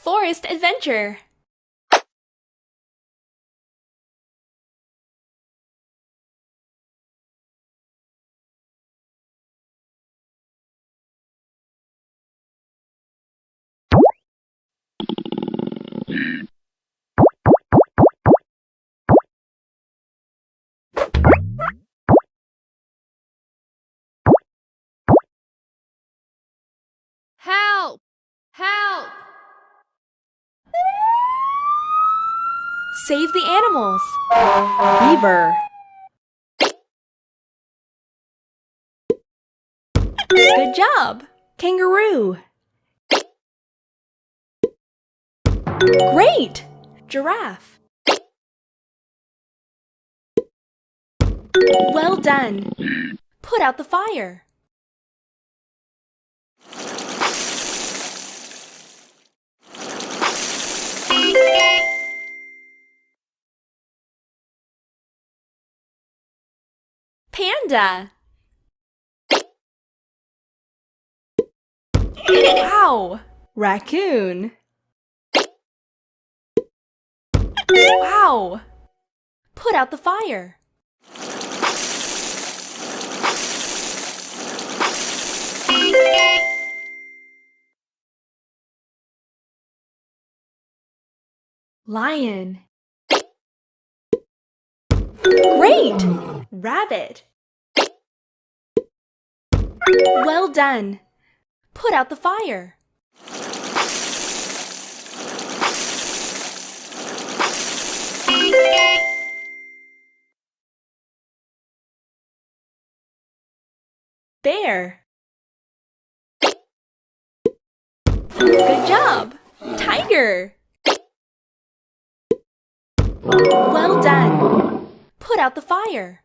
Forest adventure. Help! Help! Save the animals. Beaver. Good job. Kangaroo. Great. Giraffe. Well done. Put out the fire. Panda. Wow. Raccoon. Wow. Put out the fire. Lion. Great! Rabbit. Well done. Put out the fire. Bear. Good job. Tiger. Well done. Put out the fire.